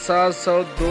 702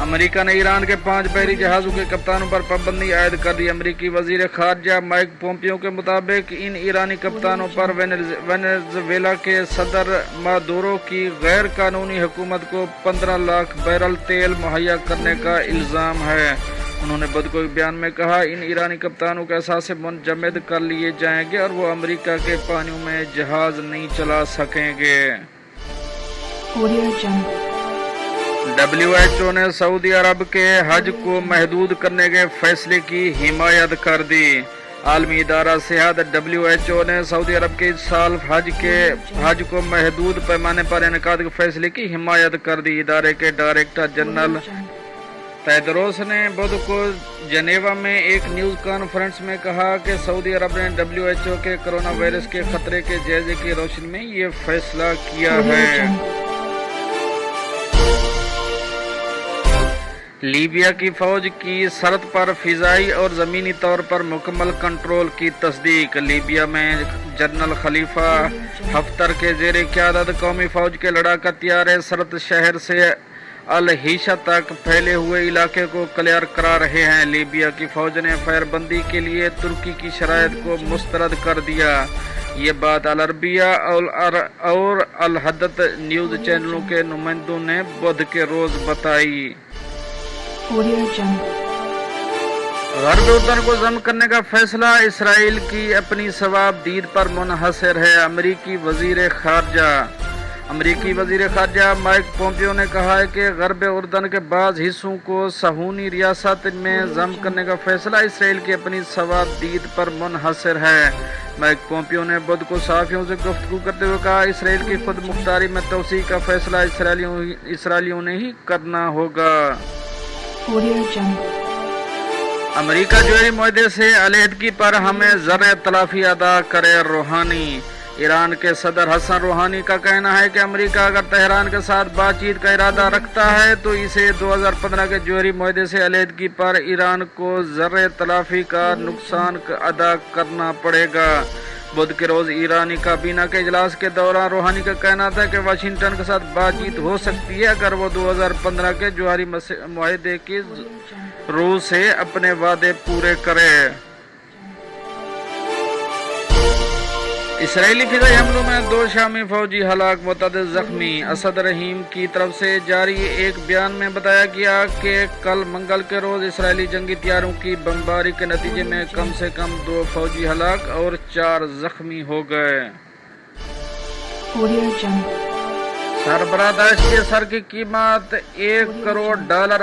امریکہ نے ایران کے 5 بحری جہازوں کے کپتانوں پر پابندی عائد کر دی۔ امریکی وزیر خارجہ مائک پومپیو کے مطابق ان ایرانی کپتانوں پر وینزویلا کے صدر مادورو کی غیر قانونی حکومت کو 15 لاکھ بیرل تیل مہیا کرنے کا الزام ہے۔ انہوں نے بدھ کو ایک بیان میں کہا ان ایرانی کپتانوں کے اثاثے منجمد کر لیے جائیں گے اور وہ امریکہ کے پانیوں میں جہاز نہیں چلا سکیں گے۔ WHO نے سعودی عرب کے حج کو محدود کرنے کے فیصلے کی حمایت کر دی۔ عالمی ادارہ صحت WHO نے سعودی عرب کے اس سال حج کو محدود پیمانے پر انعقاد کے فیصلے کی حمایت کر دی۔ ادارے کے ڈائریکٹر جنرل تیدروس نے بدھ کو جنیوا میں ایک نیوز کانفرنس میں کہا کہ سعودی عرب نے WHO کے کرونا وائرس کے خطرے کے جائزے کی روشنی میں یہ فیصلہ کیا ہے۔ لیبیا کی فوج کی سرحد پر فضائی اور زمینی طور پر مکمل کنٹرول کی تصدیق۔ لیبیا میں جنرل خلیفہ حفتر کے زیر قیادت قومی فوج کے لڑاکا طیارے سرحد شہر سے الحیشہ تک پھیلے ہوئے علاقے کو کلیئر کرا رہے ہیں۔ لیبیا کی فوج نے فائر بندی کے لیے ترکی کی شرائط کو مسترد کر دیا۔ یہ بات العربیہ اور الحدث نیوز چینلوں کے نمائندوں نے بدھ کے روز بتائی۔ غرب اردن کو ضم کرنے کا فیصلہ اسرائیل کی اپنی ثواب دید پر منحصر ہے۔ امریکی وزیر خارجہ مائک پومپیو نے کہا ہے کہ غرب اردن کے بعض حصوں کو صہیونی ریاست میں ضم کرنے کا فیصلہ اسرائیل کی اپنی ثواب دید پر منحصر ہے۔ مائک پومپیو نے بدھ کو صحافیوں سے گفتگو کرتے ہوئے کہا اسرائیل کی خود مختاری میں توسیع کا فیصلہ اسرائیلیوں نے ہی کرنا ہوگا۔ امریکہ جوہری معاہدے سے علیحدگی پر ہمیں ذرہ تلافی ادا کرے روحانی۔ ایران کے صدر حسن روحانی کا کہنا ہے کہ امریکہ اگر تہران کے ساتھ بات چیت کا ارادہ رکھتا ہے تو اسے 2015 کے جوہری معاہدے سے علیحدگی پر ایران کو ذرہ تلافی کا نقصان ادا کرنا پڑے گا۔ بدھ کے روز ایرانی کابینہ کے اجلاس کے دوران روحانی کا کہنا تھا کہ واشنگٹن کے ساتھ بات چیت ہو سکتی ہے اگر وہ 2015 کے جوہری معاہدے کی روح سے اپنے وعدے پورے کرے۔ اسرائیلی فضائی حملوں میں 2 شامی فوجی ہلاک، متعدد زخمی۔ اسد رحیم کی طرف سے جاری ایک بیان میں بتایا گیا کہ کل منگل کے روز اسرائیلی جنگی طیاروں کی بمباری کے نتیجے میں کم سے کم 2 فوجی ہلاک اور 4 زخمی ہو گئے۔ سربراہ داعش کے سر کی قیمت $1 کروڑ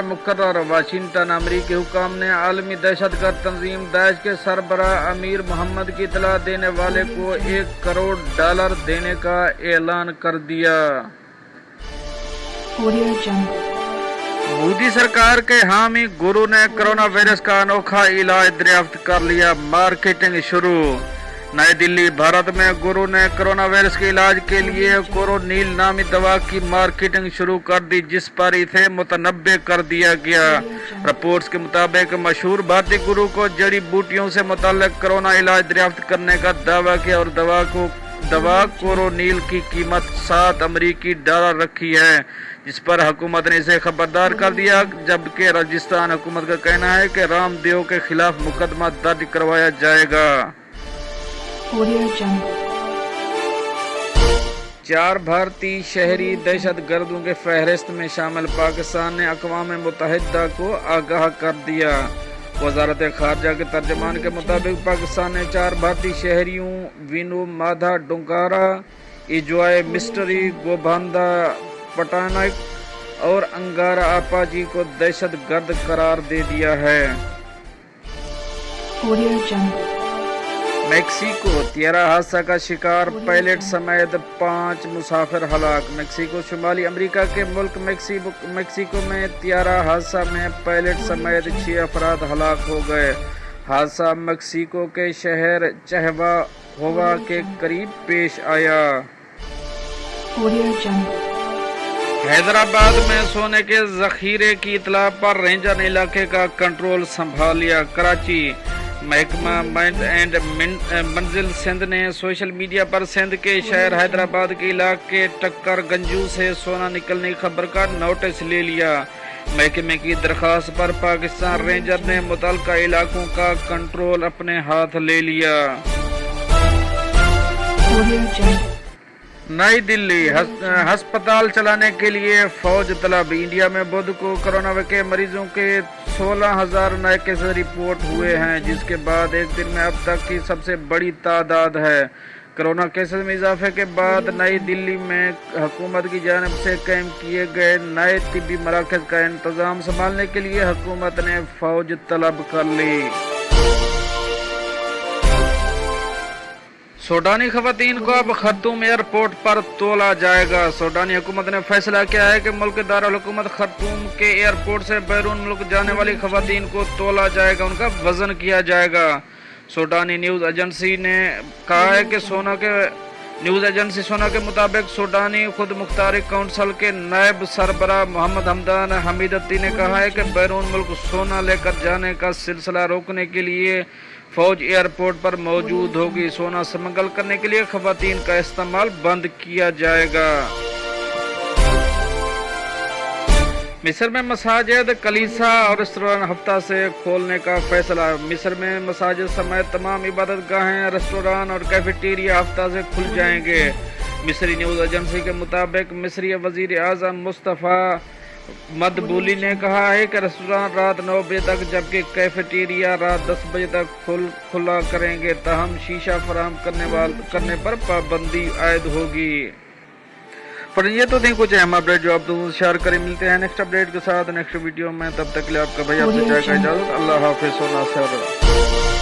مقرر۔ واشنگٹن۔ امریکی حکام نے عالمی دہشت گرد تنظیم داعش کے سربراہ امیر محمد کی اطلاع دینے والے کو $1 کروڑ دینے کا اعلان کر دیا۔ مودی سرکار کے حامی گرو نے کرونا وائرس کا انوکھا علاج دریافت کر لیا، مارکیٹنگ شروع۔ نئی دلی۔ بھارت میں گرو نے کرونا وائرس کے علاج کے لیے کورونیل نامی دوا کی مارکیٹنگ شروع کر دی جس پر اسے متنبع کر دیا گیا۔ رپورٹس کے مطابق مشہور بھارتی گرو کو جڑی بوٹیوں سے متعلق کرونا علاج دریافت کرنے کا دعویٰ کیا اور دوا کورونیل کی قیمت $7 رکھی ہے جس پر حکومت نے اسے خبردار کر دیا، جبکہ راجستھان حکومت کا کہنا ہے کہ رام دیو کے خلاف مقدمہ درج کروایا جائے گا۔ 4 بھارتی شہری دہشت گردوں کے فہرست میں شامل۔ پاکستان نے اقوام متحدہ کو آگاہ کر دیا۔ وزارت خارجہ کے ترجمان کے مطابق پاکستان نے 4 بھارتی شہریوں وینو مادھا ڈونگارا، ایجوائے مسٹری گوباندا پٹانائک اور انگارا آپاجی کو دہشت گرد قرار دے دیا ہے۔ میکسیکو۔ طیارہ حادثہ کا شکار، پائلٹ سمیت 5 مسافر ہلاک۔ میکسیکو۔ شمالی امریکہ کے ملک میکسیکو میں طیارہ حادثہ میں پائلٹ سمیت 6 افراد ہلاک ہو گئے۔ حادثہ میکسیکو کے شہر چہواہوا کے قریب پیش آیا۔ حیدرآباد میں سونے کے ذخیرے کی اطلاع پر رینجر نے علاقے کا کنٹرول سنبھال لیا۔ کراچی۔ محکمہ مائنڈ اینڈ منزل سندھ نے سوشل میڈیا پر سندھ کے شہر حیدرآباد کے علاقے ٹکر گنجو سے سونا نکلنے کی خبر کا نوٹس لے لیا۔ محکمے کی درخواست پر پاکستان رینجر نے متعلقہ علاقوں کا کنٹرول اپنے ہاتھ لے لیا۔ نئی دلی، ہسپتال چلانے کے لیے فوج طلب۔ انڈیا میں بدھ کو کورونا کے مریضوں کے 16,000 نئے کیسز رپورٹ ہوئے ہیں، جس کے بعد ایک دن میں اب تک کی سب سے بڑی تعداد ہے۔ کورونا کیسز میں اضافے کے بعد نئی دلی میں حکومت کی جانب سے قائم کیے گئے نئے طبی مراکز کا انتظام سنبھالنے کے لیے حکومت نے فوج طلب کر لی۔ سوڈانی خواتین کو اب خرطوم ایئرپورٹ پر تولا جائے گا۔ سوڈانی حکومت نے فیصلہ کیا ہے کہ ملک دارالحکومت خرطوم کے ایئرپورٹ سے بیرون ملک جانے والی خواتین کو تولا جائے گا، ان کا وزن کیا جائے گا۔ سوڈانی نیوز ایجنسی نے کہا ہے کہ سونا کے مطابق سوڈانی خود مختاری کونسل کے نائب سربراہ محمد حمدان حمیدتی نے کہا ہے کہ بیرون ملک سونا لے کر جانے کا سلسلہ روکنے کے لیے فوج ایئرپورٹ پر موجود ہوگی۔ سونا سمگل کرنے کے لیے خواتین کا استعمال بند کیا جائے گا۔ مصر میں مساجد، کلیسا اور ریستوران ہفتہ سے کھولنے کا فیصلہ۔ مصر میں مساجد سمیت تمام عبادت گاہیں، ریستوران اور کیفیٹیریا ہفتہ سے کھل جائیں گے۔ مصری نیوز ایجنسی کے مطابق مصری وزیر اعظم مصطفیٰ مدبولی نے کہا ہے کہ ریستوران رات 9 بجے تک جبکہ کیفیٹیریا رات 10 بجے تک کھلا کریں گے، تاہم شیشہ فراہم کرنے پر پابندی عائد ہوگی۔ یہ تو تھی کچھ اہم اپڈیٹ جو آپ دوستوں سے شیئر کریں۔ ملتے ہیں نیکسٹ اپڈیٹ کے ساتھ نیکسٹ ویڈیو میں، تب تک کے لیے آپ کا بھائی آپ سے چاہے گا اجازت۔ اللہ حافظ و ناصر۔